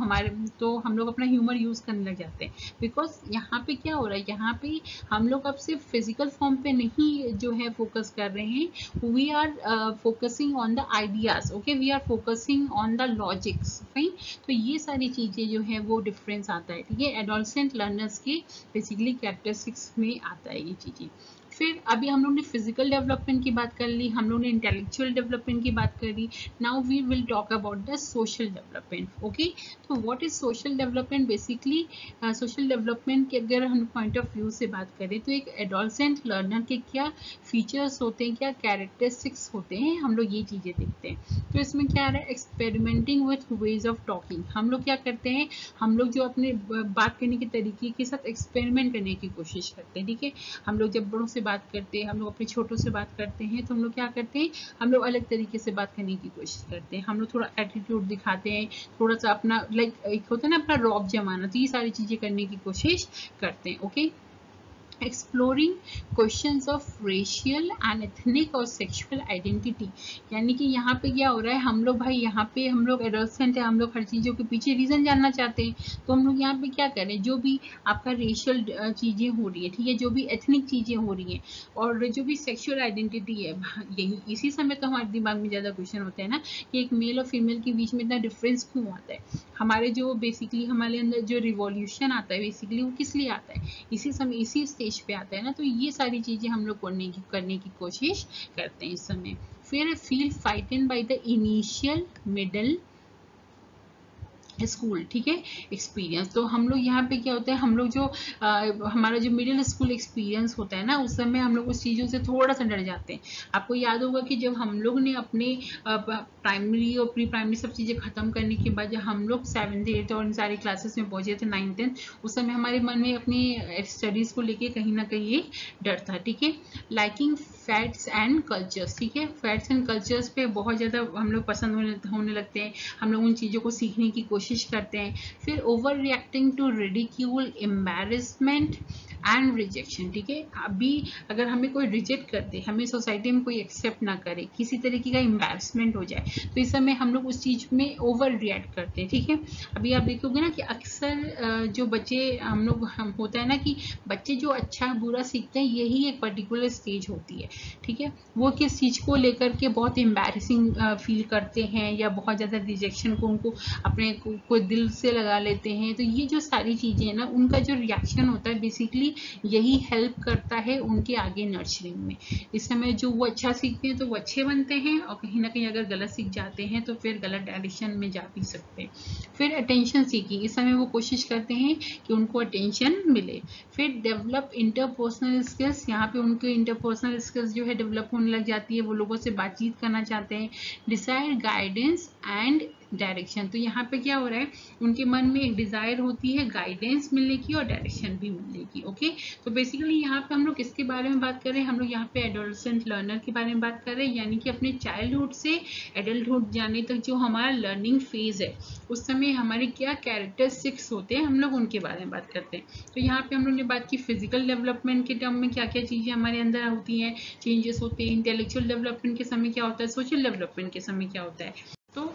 हम लोग अपना ह्यूमर यूज करने लग जाते हैं, बिकॉज यहाँ पे क्या हो रहा है, यहाँ पे हम लोग अब सिर्फ फिजिकल फॉर्म पे नहीं जो है फोकस कर रहे हैं, we are focusing on the ideas. Okay, we are focusing on the logics. Right, तो ये सारी चीजें जो है वो डिफरेंस आता है। ठीक है, एडोलसेंट लर्नर्स के बेसिकली कैरेक्टरिस्टिक्स में आता है ये चीजें। फिर अभी हम लोग ने फिजिकल डेवलपमेंट की बात कर ली, हम लोग ने इंटेलेक्चुअल डेवलपमेंट की बात कर ली. Now we will talk about the social development. Okay, तो what is social development? Basically social development के अगर हम पॉइंट ऑफ व्यू से बात करें तो एक एडोलसेंट लर्नर के क्या फीचर्स होते हैं, क्या कैरेक्टरिस्टिक्स होते हैं, हम लोग ये चीज़ें देखते हैं. तो इसमें क्या आ रहा है? Experimenting with ways of talking. हम लोग क्या करते हैं, हम लोग जो अपने बात करने के तरीके के साथ एक्सपेरिमेंट करने की कोशिश करते हैं. ठीक है, हम लोग जब बड़ों से बात करते हैं, हम लोग अपने छोटों से बात करते हैं, तो हम लोग क्या करते हैं, हम लोग अलग तरीके से बात करने की कोशिश करते हैं. हम लोग थोड़ा एटीट्यूड दिखाते हैं, थोड़ा सा अपना एक होता है ना अपना रौब जमाना, तो ये सारी चीज़ें करने की कोशिश करते हैं. Okay, exploring questions of racial and ethnic और सेक्सुअल आइडेंटिटी. यानी कि यहाँ पे क्या हो रहा है, हम लोग भाई यहाँ पे हम लोग एडोलसेंट है, हम लोग हर चीज़ों के पीछे रीज़न जानना चाहते हैं. तो हम लोग यहाँ पे क्या करें, जो भी आपका रेशियल चीज़ें हो रही है, ठीक है, जो भी एथनिक चीज़ें हो रही हैं और जो भी सेक्सुअल आइडेंटिटी है, यही इसी समय तो हमारे दिमाग में ज़्यादा क्वेश्चन होते हैं ना कि एक मेल और फीमेल के बीच में इतना डिफरेंस क्यों आता है. हमारे जो बेसिकली हमारे अंदर जो रिवॉल्यूशन आता है बेसिकली वो किस लिए आता है, इसी समय इसी स्टेज पे आता है ना. तो ये सारी चीज़ें हम लोग करने की कोशिश करते हैं इस समय. फिर feel frightened by the initial middle school, ठीक है, एक्सपीरियंस. तो हम लोग यहाँ पे क्या होता है, हम लोग जो हमारा जो मिडिल स्कूल एक्सपीरियंस होता है ना, उस समय हम लोग उस चीज़ों से थोड़ा सा डर जाते हैं. आपको याद होगा कि जब हम लोग ने अपने प्राइमरी और प्री प्राइमरी सब चीज़ें ख़त्म करने के बाद जब हम लोग 7th 8th और इन सारी क्लासेस में पहुँचे थे 9th 10th, उस समय हमारे मन में अपनी स्टडीज़ को लेके कहीं ना कहीं ये डर था. ठीक है, लाइकिंग फैट्स एंड कल्चर्स. ठीक है, फैट्स एंड कल्चर्स पे बहुत ज़्यादा हम लोग पसंद होने लगते हैं, हम लोग उन चीज़ों को सीखने की कोशिश करते हैं. फिर over reacting to ridicule, embarrassment and rejection. ठीक है, अभी अगर हमें कोई रिजेक्ट कर दे, हमें सोसाइटी में कोई एक्सेप्ट ना करे, किसी तरीके का एम्बैरेसमेंट हो जाए, तो इस समय हम लोग उस चीज़ में ओवर रिएक्ट करते हैं. ठीक है, अभी आप देखोगे ना कि अक्सर जो बच्चे हम होता है ना कि बच्चे जो अच्छा बुरा सीखते हैं, यही एक पर्टिकुलर स्टेज होती है. ठीक है, वो किस चीज़ को लेकर के बहुत एम्बैरेसिंग फील करते हैं या बहुत ज़्यादा रिजेक्शन को उनको अपने कोई दिल से लगा लेते हैं. तो ये जो सारी चीज़ें हैं ना, उनका जो रिएक्शन होता है बेसिकली यही हेल्प करता है उनके आगे नर्चरिंग में. इस समय जो वो अच्छा सीखते हैं तो वो अच्छे बनते हैं, और कहीं ना कहीं अगर गलत सीख जाते हैं तो फिर गलत डायरेक्शन में जा भी सकते हैं. फिर अटेंशन सीकिंग, इस समय वो कोशिश करते हैं कि उनको अटेंशन मिले. फिर डेवलप इंटरपर्सनल स्किल्स, यहाँ पे उनके इंटरपर्सनल स्किल्स जो है डेवलप होने लग जाती है, वो लोगों से बातचीत करना चाहते हैं. डिजायर गाइडेंस एंड डायरेक्शन, तो यहाँ पे क्या हो रहा है, उनके मन में एक डिजायर होती है गाइडेंस मिलने की और डायरेक्शन भी मिलने की. ओके, तो बेसिकली यहाँ पे हम लोग किसके बारे में बात कर रहे हैं, हम लोग यहाँ पे एडोलसेंट लर्नर के बारे में बात कर रहे हैं. यानी कि अपने चाइल्डहुड से एडल्टहुड जाने तक जो हमारा लर्निंग फेज है, उस समय हमारे क्या कैरेक्टरिस्टिक्स होते हैं, हम लोग उनके बारे में बात करते हैं. तो यहाँ पे हम लोग ने बात की फिजिकल डेवलपमेंट के टर्म में क्या क्या चीजें हमारे अंदर होती हैं, चेंजेस होते हैं. इंटेलेक्चुअल डेवलपमेंट के समय क्या होता है, सोशल डेवलपमेंट के समय क्या होता है. तो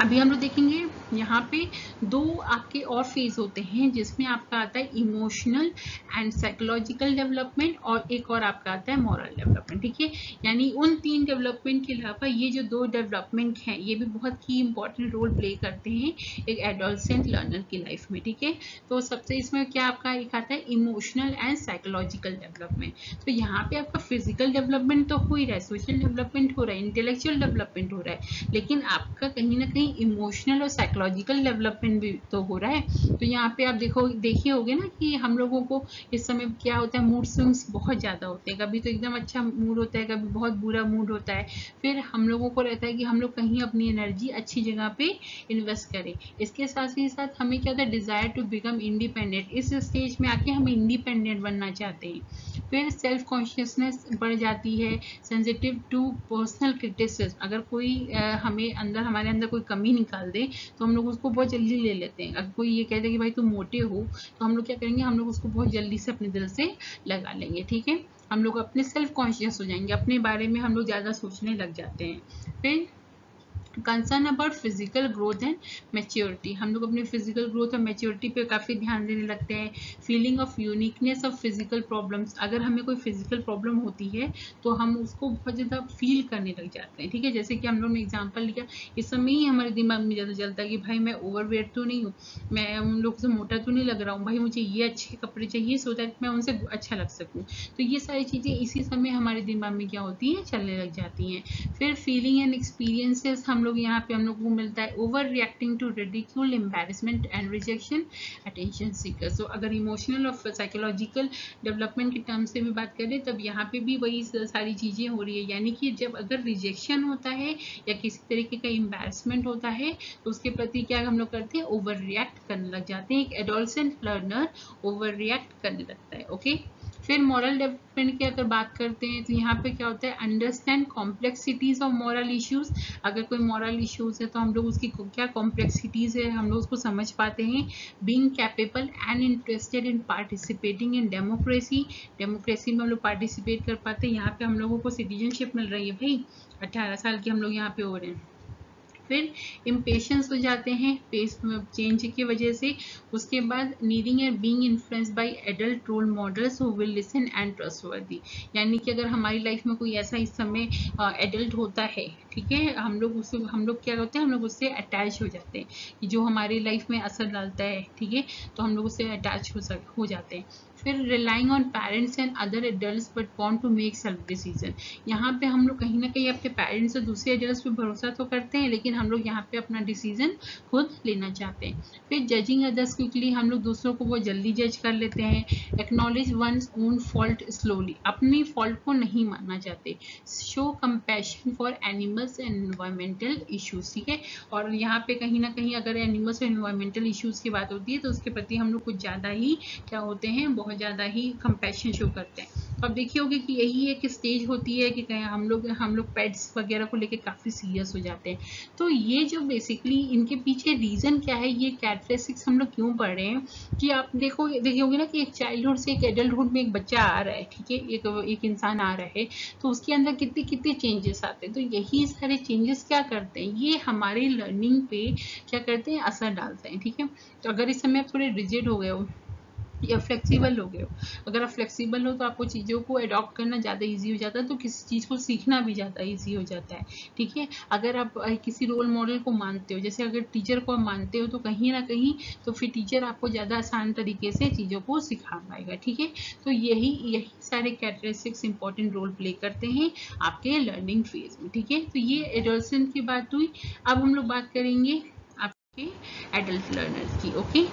अभी हम लोग देखेंगे यहाँ पे दो आपके और फेज होते हैं, जिसमें आपका आता है इमोशनल एंड साइकोलॉजिकल डेवलपमेंट, और एक और आपका आता है मॉरल डेवलपमेंट. ठीक है, यानी उन 3 डेवलपमेंट के अलावा ये जो 2 डेवलपमेंट हैं, ये भी बहुत ही इंपॉर्टेंट रोल प्ले करते हैं एक एडोलसेंट लर्नर की लाइफ में. ठीक है, तो सबसे इसमें क्या आपका एक आता है इमोशनल एंड साइकोलॉजिकल डेवलपमेंट. तो यहाँ पे आपका फिजिकल डेवलपमेंट तो हो ही रहा है, सोशल डेवलपमेंट हो रहा है, इंटेलेक्चुअल डेवलपमेंट हो रहा है, लेकिन आपका कहीं ना कहीं इमोशनल और साइकोलॉजिकल डेवलपमेंट भी तो हो रहा है. तो यहाँ पे आप देखिए होगे ना कि हम लोगों को इस समय क्या होता है, मूड स्विंग्स बहुत ज़्यादा होते हैं. कभी तो एकदम अच्छा मूड होता है, कभी बहुत बुरा मूड होता है. फिर हम लोगों को रहता है कि हम लोग कहीं अपनी एनर्जी अच्छी जगह पे इन्वेस्ट करें. इसके साथ ही साथ हमें क्या होता है, डिज़ायर टू बिकम इंडिपेंडेंट. इस स्टेज में आके हम इंडिपेंडेंट बनना चाहते हैं. फिर सेल्फ कॉन्शियसनेस बढ़ जाती है, सेंसिटिव टू पर्सनल क्रिटिसिज्म. अगर कोई हमें अंदर हमारे अंदर कोई कमी निकाल दे तो हम लोग उसको बहुत जल्दी ले लेते हैं. अगर कोई ये कहते हैं कि भाई तुम मोटे हो, तो हम लोग क्या करेंगे, हम लोग उसको बहुत जल्दी से अपने दिल से लगा लेंगे. ठीक है, हम लोग अपने सेल्फ कॉन्शियस हो जाएंगे, अपने बारे में हम लोग ज़्यादा सोचने लग जाते हैं. फिर concern about physical growth and maturity, हम लोग अपनी फिजिकल ग्रोथ और मैच्योरिटी पे काफ़ी ध्यान देने लगते हैं। Feeling of uniqueness of physical problems, अगर हमें कोई फिजिकल प्रॉब्लम होती है तो हम उसको बहुत ज़्यादा फील करने लग जाते हैं, ठीक है। जैसे कि हम लोग ने एग्जांपल लिया, इस समय ही हमारे दिमाग में ज़्यादा चलता है कि भाई मैं ओवरवेट तो नहीं हूँ, मैं उन लोग से मोटा तो नहीं लग रहा हूँ, भाई मुझे ये अच्छे कपड़े चाहिए सो दैट मैं उनसे अच्छा लग सकूँ। तो ये सारी चीज़ें इसी समय हमारे दिमाग में क्या होती हैं, चलने लग जाती हैं। फिर फीलिंग एंड एक्सपीरियंसेस, हम लोग यहाँ पे हम लोग को मिलता है over reacting to ridicule, embarrassment and rejection, attention seeker. So अगर इमोशनल और साइकोलॉजिकल डेवलपमेंट के टर्म से भी बात करें तब यहाँ पे भी वही सारी चीज़ें हो रही है, यानी कि जब अगर रिजेक्शन होता है या किसी तरीके का एम्बैरेसमेंट होता है तो उसके प्रति क्या हम लोग करते हैं, ओवर रिएक्ट करने लग जाते हैं। एक एडोलसेंट लर्नर ओवर रिएक्ट करने लगता है, ओके। फिर मॉरल डेवलपमेंट की अगर बात करते हैं तो यहाँ पे क्या होता है, understand complexities of moral issues. अगर कोई मॉरल इश्यूज है तो हम लोग उसकी क्या कॉम्प्लेक्सिटीज है हम लोग उसको समझ पाते हैं। Being capable and interested in participating in democracy, democracy में हम लोग पार्टिसिपेट कर पाते हैं। यहाँ पे हम लोगों को सिटीजनशिप मिल रही है भाई, 18 साल के हम लोग यहाँ पे हो रहे हैं। फिर इम्पेशंस हो जाते हैं पेस चेंज की वजह से। उसके बाद needing and being influenced by adult role models who will listen and trustworthy, यानी कि अगर हमारी लाइफ में कोई ऐसा इस समय एडल्ट होता है, ठीक है, हम लोग क्या होते हैं, हम लोग उससे अटैच हो जाते हैं कि जो हमारी लाइफ में असर डालता है, ठीक है, तो हम लोग उससे अटैच हो जाते हैं। फिर relying on parents and other adults but want to make self decision, यहाँ पे हम लोग कहीं ना कहीं अपने पेरेंट्स और दूसरे एडल्ट्स पे भरोसा तो करते हैं लेकिन हम लोग यहाँ पे अपना डिसीजन खुद लेना चाहते हैं। फिर जजिंग अदर्स क्विकली, हम लोग दूसरों को वो जल्दी जज कर लेते हैं। Acknowledge one's own fault slowly, अपनी फॉल्ट को नहीं मानना चाहते। Show compassion for animals and environmental issues, ठीक है, और यहाँ पे कहीं ना कहीं अगर एनिमल्स और एनवायरमेंटल इश्यूज की बात होती है तो उसके प्रति हम लोग कुछ ज़्यादा ही क्या होते हैं, बहुत ज़्यादा ही कंपैशन शो करते हैं। अब देखिए होगी कि यही एक स्टेज होती है कि हम लोग पेट्स वगैरह को लेके काफ़ी सीरियस हो जाते हैं। तो ये जो बेसिकली इनके पीछे रीज़न क्या है, ये कैरेक्टरिस्टिक्स हम लोग क्यों पढ़ रहे हैं कि आप देखिए होगी ना कि एक चाइल्डहुड से एक एडल्टहुड में एक बच्चा आ रहा है, ठीक है, एक इंसान आ रहा है तो उसके अंदर कितने कितने चेंजेस आते हैं। तो यही सारे चेंजेस क्या करते हैं, ये हमारी लर्निंग पे क्या करते हैं, असर डालते हैं, ठीक है। तो अगर इस समय आप थोड़े रिजिड हो गए हो या फ्लेक्सिबल हो गए हो, अगर आप फ्लेक्सिबल हो तो आपको चीज़ों को अडॉप्ट करना ज़्यादा इजी हो जाता है, तो किसी चीज़ को सीखना भी ज़्यादा इजी हो जाता है, ठीक है। अगर आप किसी रोल मॉडल को मानते हो, जैसे अगर टीचर को आप मानते हो तो कहीं ना कहीं तो फिर टीचर आपको ज़्यादा आसान तरीके से चीज़ों को सिखा पाएगा, ठीक है। तो यही सारे कैरेक्टरिस्टिक्स इंपॉर्टेंट रोल प्ले करते हैं आपके लर्निंग फेज में, ठीक है। तो ये एडोलसेंट की बात हुई। अब हम लोग बात करेंगे आपके एडल्ट लर्नर्स की, ओके।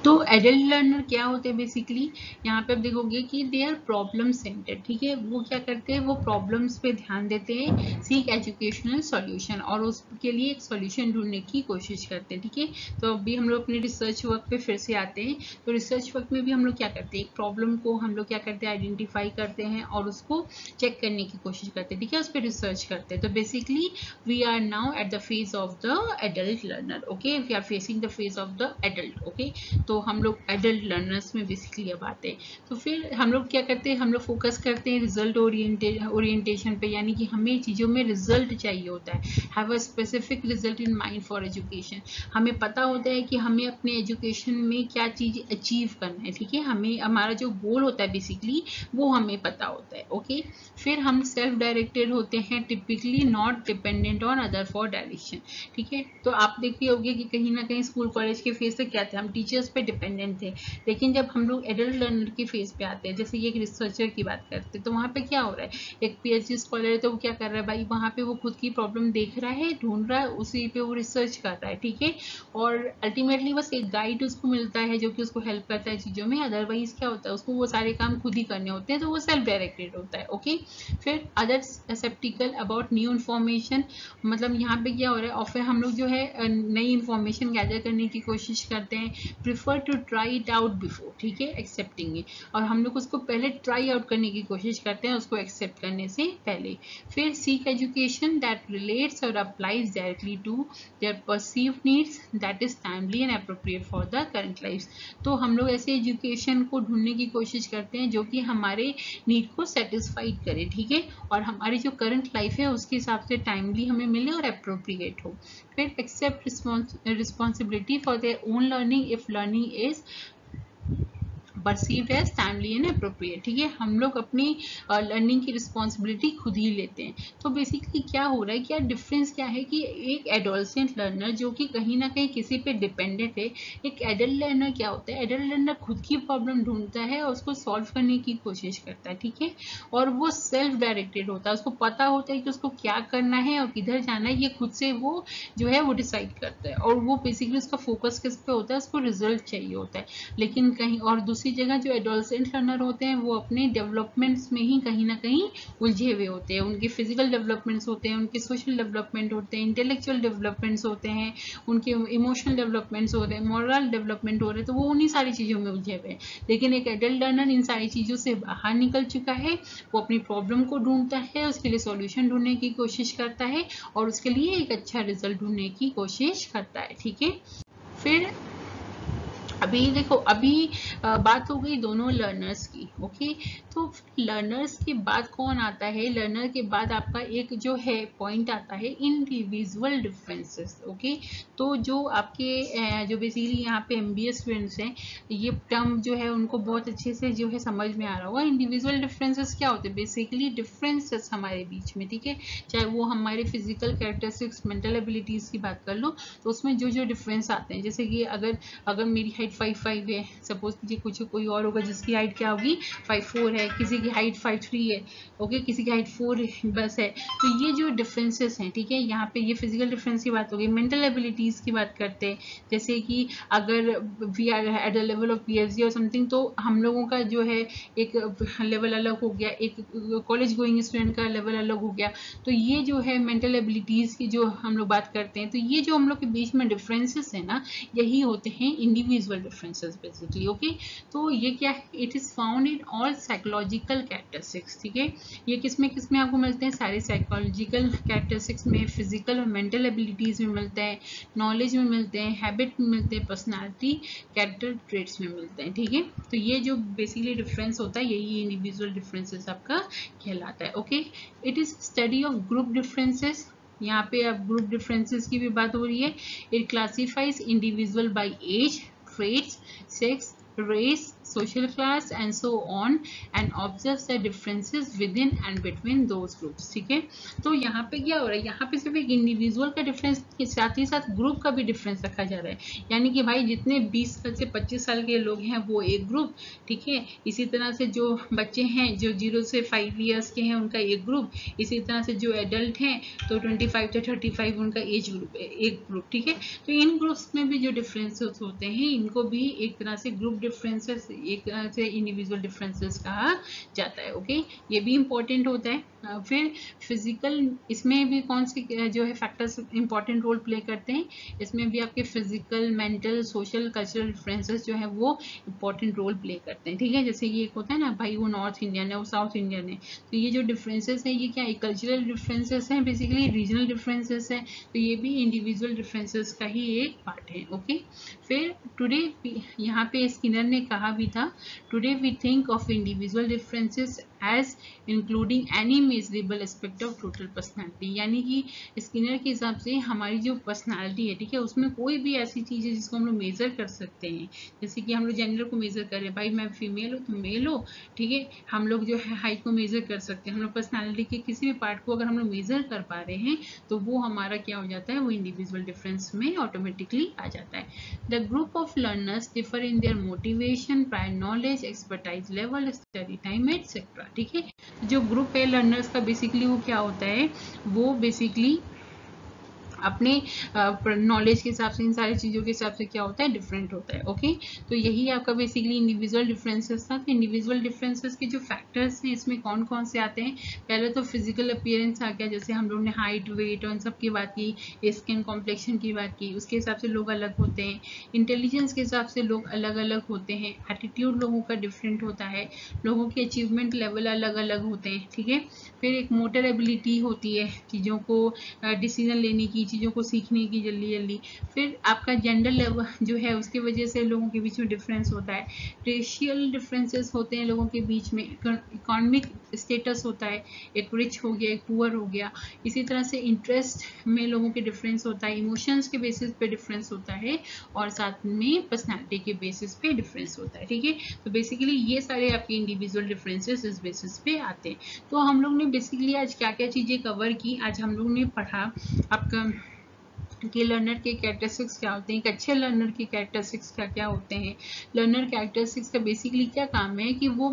तो एडल्ट लर्नर क्या होते हैं बेसिकली, यहाँ पे आप देखोगे कि दे आर प्रॉब्लम सेंटर्ड, ठीक है, वो क्या करते हैं, वो प्रॉब्लम्स पे ध्यान देते हैं, सीक एजुकेशनल सॉल्यूशन, और उसके लिए एक सॉल्यूशन ढूंढने की कोशिश करते हैं, ठीक है। तो अभी हम लोग अपने रिसर्च वर्क पे फिर से आते हैं। तो रिसर्च वर्क में भी हम लोग क्या करते हैं, एक प्रॉब्लम को हम लोग क्या करते हैं, आइडेंटिफाई करते हैं और उसको चेक करने की कोशिश करते हैं, ठीक है, उस पर रिसर्च करते हैं। तो basically we are now at the phase of the adult learner, okay, we are facing the phase of the adult, okay. तो हम लोग एडल्ट लर्नर्स में बेसिकली अब आते हैं। तो फिर हम लोग क्या करते हैं, हम लोग फोकस करते हैं रिजल्ट ओरिएंटेशन पे, यानी कि हमें चीज़ों में रिजल्ट चाहिए होता है, have a specific result in mind for education. हमें पता होता है कि हमें अपने एजुकेशन में क्या चीज़ अचीव करना है, ठीक है, हमें हमारा जो गोल होता है बेसिकली वो हमें पता होता है, ओके। फिर हम सेल्फ डायरेक्टेड होते हैं, typically not dependent on other for direction, ठीक है। तो आप देखिए होंगे कि कहीं ना कहीं स्कूल कॉलेज के फेज से क्या थे, हम टीचर्स पे डिपेंडेंट थे, लेकिन जब हम लोग एडल्ट लर्नर के फेज पे आते हैं, जैसे ये एक रिसर्चर की बात करते हैं, तो वहाँ पे क्या हो रहा है, एक पीएचडी स्कॉलर है तो वो क्या कर रहा है भाई, वहाँ पे वो खुद की प्रॉब्लम देख रहा है, ढूंढ रहा है, उसी पे वो रिसर्च कर रहा है, ठीक है, और अल्टीमेटली बस एक गाइड उसको मिलता है जो कि उसको हेल्प करता है चीज़ों में, अदरवाइज क्या होता है, उसको वो सारे काम खुद ही करने होते हैं, तो वो सेल्फ डायरेक्टेड होता है, ओके। फिर अदर्स एसेप्टिकल अबाउट न्यू इन्फॉर्मेशन, मतलब यहाँ पे क्या हो रहा है, और फिर हम लोग जो है नई इन्फॉर्मेशन गैदर करने की कोशिश करते हैं। Prefer prefer to try it out before, ठीक है, एक्सेप्टिंग इट, और हम लोग उसको पहले ट्राई आउट करने की कोशिश करते हैं उसको एक्सेप्ट करने से पहले। फिर सीक एजुकेशन दैट रिलेट्स और applies directly to their perceived needs that is timely and appropriate for the current life. तो हम लोग ऐसे एजुकेशन को ढूंढने की कोशिश करते हैं जो कि हमारे नीड को सेटिस्फाइड करे, ठीक है, और हमारी जो करंट लाइफ है उसके हिसाब से टाइमली हमें मिले और अप्रोप्रिएट हो। फिर accept responsibility for their own learning if learning is perceived as timely and appropriate, ठीक है, हम लोग अपनी लर्निंग की रिस्पॉन्सिबिलिटी खुद ही लेते हैं। तो बेसिकली क्या हो रहा है, क्या डिफरेंस क्या है कि एक एडोलसेंट लर्नर जो कि कहीं ना कहीं किसी पे डिपेंडेंट है, एक एडल्ट लर्नर क्या होता है, एडल्ट लर्नर खुद की प्रॉब्लम ढूंढता है और उसको सॉल्व करने की कोशिश करता है, ठीक है, और वो सेल्फ डायरेक्टेड होता है, उसको पता होता है कि उसको क्या करना है और किधर जाना है, ये खुद से वो जो है वो डिसाइड करता है, और वो बेसिकली उसका फोकस किस पे होता है, उसको रिजल्ट चाहिए होता है। लेकिन कहीं और दूसरी जगह जो एडोलसेंट लर्नर होते हैं वो अपने डेवलपमेंट्स में ही कहीं ना कहीं उलझे हुए होते हैं, उनके फिजिकल डेवलपमेंट्स होते हैं, उनके सोशल डेवलपमेंट होते हैं, इंटेलेक्चुअल डेवलपमेंट्स होते हैं, उनके इमोशनल डेवलपमेंट्स हो रहे हैं, मॉरल डेवलपमेंट हो रहे हैं, तो वो उन्हीं सारी चीज़ों में उलझे हुए हैं। लेकिन एक एडल्ट लर्नर इन सारी चीज़ों से बाहर निकल चुका है, वो अपनी प्रॉब्लम को ढूंढता है, उसके लिए सॉल्यूशन ढूंढने की कोशिश करता है और उसके लिए एक अच्छा रिजल्ट ढूंढने की कोशिश करता है, ठीक है। फिर अभी देखो, अभी बात हो गई दोनों लर्नर्स की, ओके, तो लर्नर्स के बाद कौन आता है, लर्नर के बाद आपका एक जो है पॉइंट आता है इंडिविजुअल डिफरेंसेस, ओके। तो जो आपके जो बेसिकली यहाँ पे MBA स्टूडेंट्स हैं, ये टर्म जो है उनको बहुत अच्छे से जो है समझ में आ रहा होगा। इंडिविजुअल डिफरेंसेस क्या होते हैं, बेसिकली डिफरेंसेस हमारे बीच में, ठीक है, चाहे वो हमारे फिजिकल कैरेक्टरिस्टिक्स, मेंटल एबिलिटीज की बात कर लो, तो उसमें जो जो डिफरेंस आते हैं, जैसे कि अगर मेरी हाइट 5'5" है, सपोज कीजिए कुछ कोई और होगा जिसकी हाइट क्या होगी 5'4" है, किसी की हाइट 5'3" है, ओके, किसी की हाइट 4 बस है। तो ये जो डिफरेंसेस हैं, ठीक है, यहाँ पे ये फिजिकल डिफरेंस की बात हो गई। मेंटल एबिलिटीज की बात करते हैं, जैसे कि अगर we are at the level of PhD और समथिंग, तो हम लोगों का जो है एक लेवल अलग हो गया, एक कॉलेज गोइंग स्टूडेंट का लेवल अलग हो गया। तो ये जो है मेंटल एबिलिटीज की जो हम लोग बात करते हैं, तो ये जो हम लोग के बीच में डिफरेंसेस है ना, यही होते हैं इंडिविजुअल डिफरेंसेस बेसिकली, ओके। तो ये क्या है, it is found in all psychological characteristics, ठीक है, ये किसमें किसमें आपको मिलते हैं, सारे साइकोलॉजिकल कैरेक्टरिस्टिक्स में, फिजिकल और मेंटल एबिलिटीज में मिलते हैं, नॉलेज में मिलते हैं, हैबिट में मिलते हैं, पर्सनालिटी कैरेक्टर ट्रेट्स में मिलते हैं, ठीक है। तो ये जो बेसिकली डिफरेंस होता है यही इंडिविजुअल डिफरेंसेस आपका कहलाता है, okay. It is study of group differences, यहाँ पे अब ग्रुप डिफरेंसेस की भी बात हो रही है। It classifies individual by age, traits, sex, race, social class and so on and observes the differences within and between those groups, ठीक है। तो यहाँ पे क्या हो रहा है, यहाँ पे सिर्फ एक इंडिविजुअल का डिफरेंस के साथ ही साथ ग्रुप का भी डिफरेंस रखा जा रहा है, यानी कि भाई जितने 20 से 25 साल के लोग हैं वो एक ग्रुप, ठीक है, इसी तरह से जो बच्चे हैं जो 0 से 5 ईयर्स के हैं उनका एक ग्रुप, इसी तरह से जो एडल्ट हैं तो 25 से 35 उनका एज ग्रुप एक ग्रुप, ठीक है। तो इन ग्रुप्स में भी जो डिफरेंसेस होते हैं इनको भी एक तरह से ग्रुप डिफरेंसेस, एक तरह से इंडिविजुअल डिफरेंसेस कहा जाता है, ओके, ये भी इंपॉर्टेंट होता है। फिर फिजिकल, इसमें भी कौन से जो है फैक्टर्स इंपॉर्टेंट रोल प्ले करते हैं, इसमें भी आपके physical, mental, social, cultural differences जो है वो इंपॉर्टेंट रोल प्ले करते हैं, ठीक है। जैसे ये एक होता है ना भाई वो नॉर्थ इंडियन है वो साउथ इंडियन है, तो ये जो डिफरेंसेस है ये क्या है, कल्चरल डिफरेंसेस हैं, बेसिकली रीजनल डिफरेंसेस हैं, तो ये भी इंडिविजुअल डिफरेंसेस का ही एक पार्ट है, ओके। फिर टुडे यहाँ पे स्किनर ने कहा भी था, today we think of individual differences as including any measurable aspect of total personality, यानी कि स्किनर के हिसाब से हमारी जो पर्सनैलिटी है, ठीक है, उसमें कोई भी ऐसी चीज़ है जिसको हम लोग मेजर कर सकते हैं, जैसे कि हम लोग जेंडर को मेजर करें, भाई मैं फीमेल हूँ तुम मेल हो, ठीक है, हम लोग जो है हाइट को मेजर कर सकते हैं, हम लोग पर्सनैलिटी के किसी भी पार्ट को अगर हम लोग मेजर कर पा रहे हैं तो वो हमारा क्या हो जाता है, वो इंडिविजुअल डिफरेंस में ऑटोमेटिकली आ जाता है। The group of learners differ in their motivation, prior knowledge, expertise level, study time etcetera, ठीक है। जो ग्रुप है लर्नर्स का बेसिकली वो क्या होता है, वो बेसिकली अपने नॉलेज के हिसाब से, इन सारी चीज़ों के हिसाब से क्या होता है, डिफरेंट होता है। ओके, तो यही आपका बेसिकली इंडिविजुअल डिफरेंसेस था। तो इंडिविजुअल डिफरेंसेस के जो फैक्टर्स हैं इसमें कौन कौन से आते हैं, पहले तो फिजिकल अपीयरेंस आ गया, जैसे हम लोग ने हाइट, वेट और इन सब की बात की, स्किन कॉम्प्लेक्शन की बात की, उसके हिसाब से लोग अलग होते हैं। इंटेलिजेंस के हिसाब से लोग अलग अलग होते हैं। एटीट्यूड लोगों का डिफरेंट होता है, लोगों के अचीवमेंट लेवल अलग अलग होते हैं। ठीक है, फिर एक मोटर एबिलिटी होती है, चीज़ों को डिसीजन लेने की, चीज़ों को सीखने की जल्दी जल्दी। फिर आपका जेंडर लेवल जो है उसकी वजह से लोगों के बीच में डिफरेंस होता है। रेशियल डिफरेंसेस होते हैं लोगों के बीच में। इकोनॉमिक स्टेटस होता है, एक रिच हो गया, एक पुअर हो गया। इसी तरह से इंटरेस्ट में लोगों के डिफरेंस होता है, इमोशंस के बेसिस पे डिफरेंस होता है, और साथ में पर्सनैलिटी के बेसिस पे डिफरेंस होता है। ठीक है, तो बेसिकली ये सारे आपके इंडिविजुअल डिफरेंसेस इस बेसिस पे आते हैं। तो हम लोग ने बेसिकली आज क्या क्या चीज़ें कवर की, आज हम लोग ने पढ़ा आपका कि लर्नर के कैरेक्टरिस्टिक्स क्या होते हैं, एक अच्छे लर्नर के कैरेक्टरिस्टिक्स क्या क्या होते हैं। लर्नर कैरेक्टरिस्टिक्स का बेसिकली क्या काम है कि वो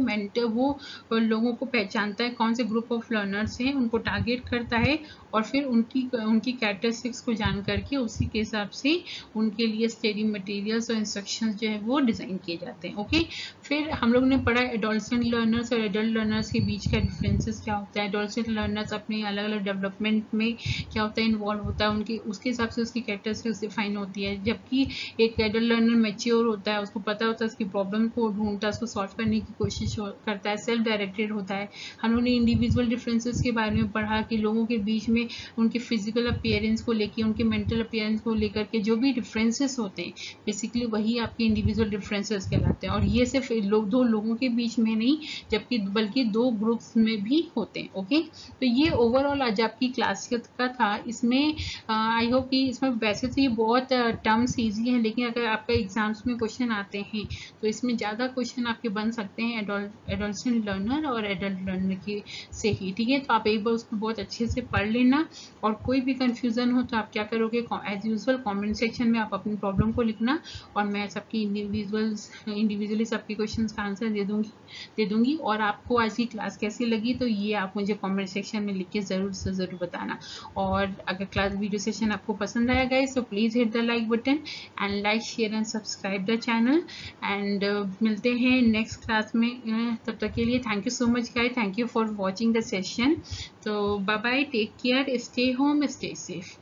लोगों को पहचानता है, कौन से ग्रुप ऑफ लर्नर्स हैं, उनको टारगेट करता है, और फिर उनकी कैरेक्टरिस्टिक्स को जान करके उसी के हिसाब से उनके लिए स्टडी मटेरियल्स और इंस्ट्रक्शंस जो है वो डिज़ाइन किए जाते हैं। ओके, फिर हम लोग ने पढ़ा एडोलसेंट लर्नर्स और एडल्ट लर्नर्स के बीच का डिफरेंसेस क्या होता है। एडोलसेंट लर्नर्स अपने अलग अलग डेवलपमेंट में क्या होता है, इन्वॉल्व होता है, उनके उसके हिसाब से उसकी कैरेक्टरिस्टिक्स डिफाइन होती है। जबकि एक एडल्ट लर्नर मैच्योर होता है, उसको पता होता है, उसकी प्रॉब्लम को ढूंढता है, उसको सॉल्व करने की कोशिश करता है, सेल्फ डायरेक्टेड होता है। हम लोगों ने इंडिविजुअल डिफरेंसेस के बारे में पढ़ा कि लोगों के बीच में उनके फिजिकल अपीयरेंस को लेकर, उनके मेंटल अपीयरेंस को लेकर के जो भी डिफरेंसेस होते हैं, बेसिकली वही आपके इंडिविजुअल डिफरेंसेस कहलाते हैं। और ये सिर्फ दो लोगों के बीच में नहीं, जबकि बल्कि दो ग्रुप्स में भी होते हैं। ओके, तो ये ओवरऑल आज आपकी क्लास का था। इसमें आई होप कि इसमें वैसे तो ये बहुत टर्म्स ईजी हैं, लेकिन अगर आपका एग्जाम्स में क्वेश्चन आते हैं तो इसमें ज़्यादा क्वेश्चन आपके बन सकते हैं एडोलसेंट लर्नर और एडल्ट लर्नर के से ही। ठीक है, तो आप एक बार उसको बहुत अच्छे से पढ़ लेना, और कोई भी कंफ्यूजन हो तो आप क्या करोगे, एज यूजुअल कमेंट सेक्शन में आप अपनी प्रॉब्लम को लिखना, और मैं सबकी इंडिविजुअली सबके क्वेश्चन का आंसर दे दूंगी। और आपको आज की क्लास कैसी लगी तो ये आप मुझे कमेंट सेक्शन में लिख के ज़रूर से ज़रूर बताना। और अगर क्लास वीडियो सेशन आपको पसंद आया गाइस तो please hit the like button and like, share and subscribe the channel. And मिलते हैं नेक्स्ट क्लास में। तब तक के लिए thank you so much guys, thank you for watching the session. तो bye bye, take care, stay home, stay safe.